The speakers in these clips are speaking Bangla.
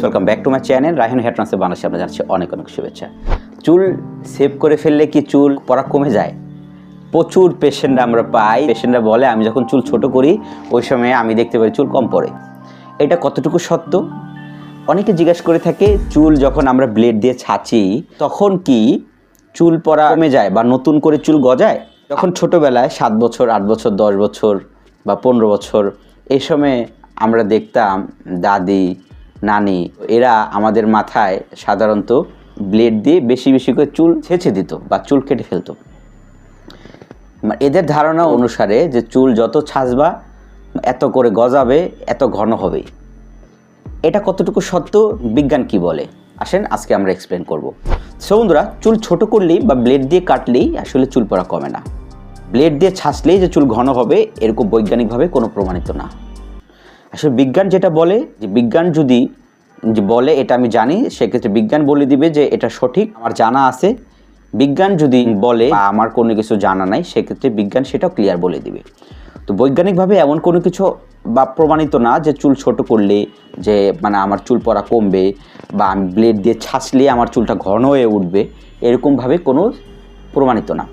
Welcome back to my channel Raihan here transfer বাংলাদেশে আপনাদের জানাচ্ছি অনেক অনেক শুভেচ্ছা। চুল সেভ করে ফেললে কি চুল পড়া কমে যায়? প্রচুর পেশেন্টরা আমরা পাই, পেশেন্টরা বলে আমি যখন চুল ছোট করি ওই সময় আমি দেখতে পাই চুল কম পড়ে। এটা কতটুকু সত্য? অনেকে জিজ্ঞাসা করে থাকে চুল যখন আমরা ব্লেড দিয়ে ছাঁচি তখন কি চুল পড়া কমে যায় বা নতুন করে চুল গজায়? যখন ছোটোবেলায় 7 বছর 8 বছর 10 বছর বা 15 বছর এই সময় আমরা দেখতাম দাদি নানি এরা আমাদের মাথায় সাধারণত ব্লেড দিয়ে বেশি বেশি করে চুল ছেঁচে দিত বা চুল কেটে ফেলতো। এদের ধারণা অনুসারে যে চুল যত ছাঁচবা এত করে গজাবে, এত ঘন হবে। এটা কতটুকু সত্য, বিজ্ঞান কি বলে আসেন আজকে আমরা এক্সপ্লেন করব। সো বন্ধুরা, চুল ছোট করলেই বা ব্লেড দিয়ে কাটলেই আসলে চুল পড়া কমে না। ব্লেড দিয়ে ছাঁচলেই যে চুল ঘন হবে এরকম বৈজ্ঞানিকভাবে কোনো প্রমাণিত না। আসলে বিজ্ঞান যেটা বলে, যে বিজ্ঞান যদি বলে এটা আমি জানি, সেক্ষেত্রে বিজ্ঞান বলে দিবে যে এটা সঠিক, আমার জানা আছে। বিজ্ঞান যদি বলে আমার কোনো কিছু জানা নাই, সেক্ষেত্রে বিজ্ঞান সেটাও ক্লিয়ার বলে দিবে। তো বৈজ্ঞানিকভাবে এমন কোনো কিছু বা প্রমাণিত না যে চুল ছোট করলে যে আমার চুল পড়া কমবে বা আমি ব্লেড দিয়ে ছাঁচলে আমার চুলটা ঘন হয়ে উঠবে, এরকমভাবে কোনো প্রমাণিত না।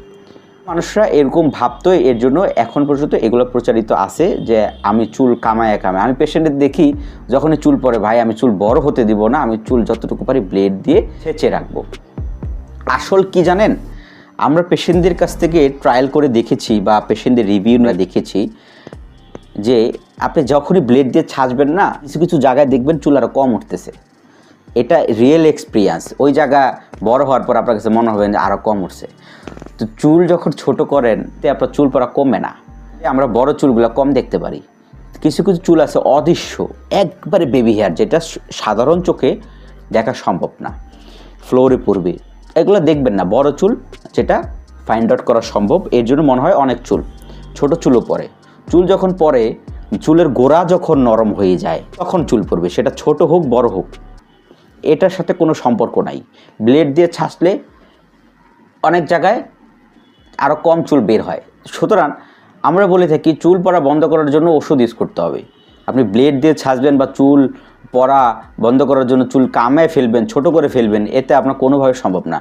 মানুষরা এরকম ভাবতো, এর জন্য এখন পর্যন্ত এগুলো প্রচারিত আছে যে আমি চুল কামায় আমি পেশেন্টের দেখি যখনই চুল পড়ে, ভাই আমি চুল বড় হতে দিব না, আমি চুল যতটুকু পারি ব্লেড দিয়ে ছেঁচে রাখবো। আসল কি জানেন, আমরা পেশেন্টদের কাছ থেকে ট্রায়াল করে দেখেছি বা পেশেন্টদের রিভিউ না দেখেছি যে আপনি যখনই ব্লেড দিয়ে ছাঁচবেন না, কিছু কিছু জায়গায় দেখবেন চুল আরও কম উঠতেছে। এটা রিয়েল এক্সপিরিয়েন্স। ওই জায়গা বড় হওয়ার পর আপনার কাছে মনে হবে যে আরও কম উঠছে। তো চুল যখন ছোট করেন তে আপনার চুল পড়া কমবে না। আমরা বড় চুলগুলো কম দেখতে পারি। কিছু কিছু চুল আছে অদৃশ্য, একবারে বেবি হেয়ার, যেটা সাধারণ চোখে দেখা সম্ভব না, ফ্লোরে পড়বে, এগুলো দেখবেন না। বড় চুল যেটা ফাইন্ড আউট করা সম্ভব, এর জন্য মনে হয় অনেক চুল, ছোট চুলও পড়ে। চুল যখন পড়ে, চুলের গোড়া যখন নরম হয়ে যায় তখন চুল পড়বে, সেটা ছোট হোক বড় হোক, এটার সাথে কোনো সম্পর্ক নাই। ব্লেড দিয়ে ছাঁচলে অনেক জায়গায় আরও কম চুল বের হয়। সুতরাং আমরা বলে থাকি চুল পড়া বন্ধ করার জন্য ওষুধ ইউজ করতে হবে। আপনি ব্লেড দিয়ে ছাঁচবেন বা চুল পড়া বন্ধ করার জন্য চুল কামায় ফেলবেন, ছোট করে ফেলবেন, এতে আপনার কোনোভাবে সম্ভব না।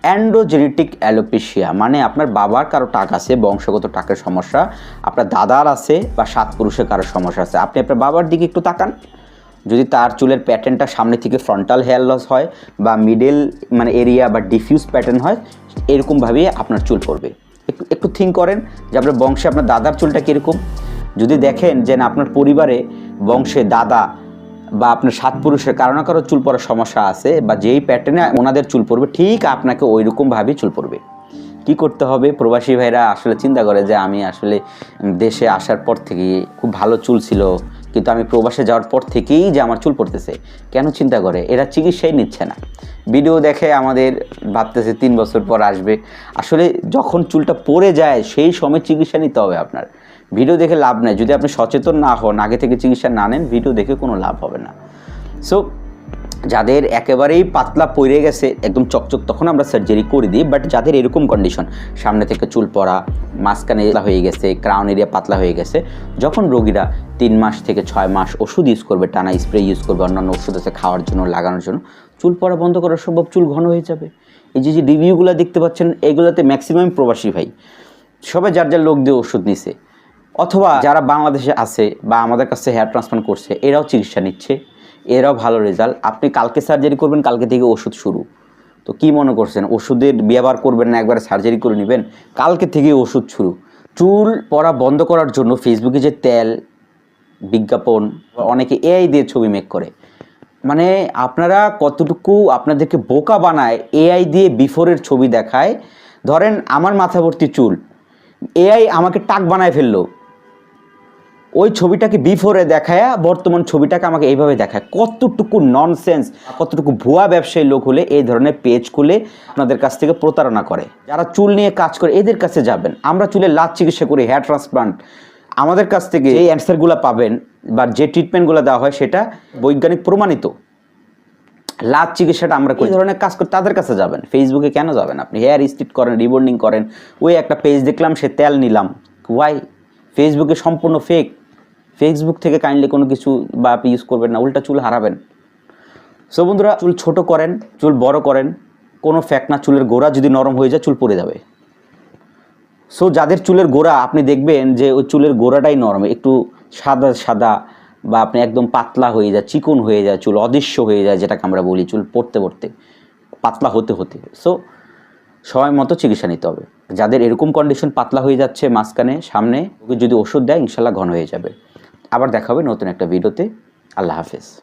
অ্যান্ড্রোজেনেটিক অ্যালোপেশিয়া মানে আপনার বাবার কারো টাক আছে, বংশগত টাকের সমস্যা, আপনার দাদার আছে বা 7 পুরুষের কারো সমস্যা আছে। আপনি আপনার বাবার দিকে একটু তাকান, যদি তার চুলের প্যাটার্নটা সামনে থেকে ফ্রন্টাল হেয়ার লস হয় বা মিডল এরিয়া বা ডিফিউজ প্যাটার্ন হয়, এরকমভাবেই আপনার চুল পড়বে। একটু থিঙ্ক করেন যে আপনার বংশে আপনার দাদার চুলটা কীরকম। যদি দেখেন যে না আপনার পরিবারে বংশে দাদা বা আপনার 7 পুরুষের কারো না কারো চুল পড়ার সমস্যা আছে বা যেই প্যাটার্নে ওনাদের চুল পড়বে, ঠিক আপনাকে ওই রকমভাবেই চুল পড়বে। কী করতে হবে? প্রবাসী ভাইরা আসলে চিন্তা করে যে আমি আসলে দেশে আসার পর থেকেই খুব ভালো চুল ছিল, কিন্তু আমি প্রবাসে যাওয়ার পর থেকেই যে আমার চুল পড়তেছে। কেন চিন্তা করে? এরা চিকিৎসাই নিচ্ছে না। ভিডিও দেখে আমাদের ভাবতেছে 3 বছর পর আসবে। আসলে যখন চুলটা পড়ে যায় সেই সময় চিকিৎসা নিতে হবে আপনার। ভিডিও দেখে লাভ নেই। যদি আপনি সচেতন না হন, আগে থেকে চিকিৎসা না নেন, ভিডিও দেখে কোনো লাভ হবে না। সো যাদের একেবারেই পাতলা পড়ে গেছে একদম চকচক, তখন আমরা সার্জারি করে দিই। বাট যাদের এরকম কন্ডিশন, সামনে থেকে চুল পড়া, মাঝখানে পাতলা হয়ে গেছে, ক্রাউন এরিয়া পাতলা হয়ে গেছে, যখন রোগীরা 3 মাস থেকে 6 মাস ওষুধ ইউজ করবে, টানা স্প্রে ইউজ করবে, অন্যান্য ওষুধ আছে খাওয়ার জন্য, লাগানোর জন্য, চুল পড়া বন্ধ করা সম্ভব, চুল ঘন হয়ে যাবে। এই যে রিভিউগুলো দেখতে পাচ্ছেন, এগুলোতে ম্যাক্সিমাম প্রবাসী ভাই সবাই যার যার লোক দিয়ে ওষুধ নিছে, অথবা যারা বাংলাদেশে আছে বা আমাদের কাছে হেয়ার ট্রান্সপ্লান্ট করছে, এরাও চিকিৎসা নিচ্ছে, এরাও ভালো রেজাল্ট। আপনি কালকে সার্জারি করবেন, কালকে থেকে ওষুধ শুরু। তো কি মনে করছেন ওষুধের ব্যবহার করবেন না, একবারে সার্জারি করে নেবেন? কালকে থেকে ওষুধ শুরু। চুল পড়া বন্ধ করার জন্য ফেসবুকে যে তেল বিজ্ঞাপন, অনেকে এআই দিয়ে ছবি মেক করে, আপনারা কতটুকু আপনাদেরকে বোকা বানায়। এআই দিয়ে বিফোরের ছবি দেখায়। ধরেন আমার মাথা ভর্তি চুল, এআই আমাকে টাক বানায় ফেললো, ওই ছবিটাকে বিফোরে দেখায় বর্তমান ছবিটাকে আমাকে এইভাবে দেখায়। কতটুকু ননসেন্স, কতটুকু ভুয়া ব্যবসায়ী লোক হলে এই ধরনের পেজ খুলে আপনাদের কাছ থেকে প্রতারণা করে। যারা চুল নিয়ে কাজ করে এদের কাছে যাবেন। আমরা চুলের লাচ চিকিৎসা করি, হেয়ার ট্রান্সপ্লান্ট, আমাদের কাছ থেকে এই অ্যান্সারগুলো পাবেন বা যে ট্রিটমেন্টগুলো দেওয়া হয় সেটা বৈজ্ঞানিক প্রমাণিত। লাচ চিকিৎসাটা আমরা করি, এই ধরনের কাজ করে তাদের কাছে যাবেন। ফেসবুকে কেন যাবেন? আপনি হেয়ার স্ট্রিট করেন, রিবন্ডিং করেন, ওই একটা পেজ দেখলাম সে তেল নিলাম, ওয়াই? ফেসবুকে সম্পূর্ণ ফেক। ফেসবুক থেকে কাইন্ডলি কোনো কিছু বা আপনি ইউজ করবেন না, উল্টা চুল হারাবেন। সো বন্ধুরা, চুল ছোট করেন, চুল বড় করেন, কোনো ফ্যাক্ট না, চুলের গোড়া যদি নরম হয়ে যায় চুল পড়ে যাবে। সো যাদের চুলের গোড়া আপনি দেখবেন যে ওই চুলের গোড়াটাই নরম, একটু সাদা সাদা বা আপনি একদম পাতলা হয়ে যায়, চিকন হয়ে যায়, চুল অদৃশ্য হয়ে যায়, যেটাকে আমরা বলি চুল পড়তে পড়তে পাতলা হতে হতে। সো সময় মতো চিকিৎসা নিতে হবে। যাদের এরকম কন্ডিশন, পাতলা হয়ে যাচ্ছে মাঝখানে সামনে, ওকে যদি ওষুধ দেয় ইনশাল্লাহ ঘন হয়ে যাবে। আবার দেখা হবে নতুন একটা ভিডিওতে। আল্লাহ হাফেজ।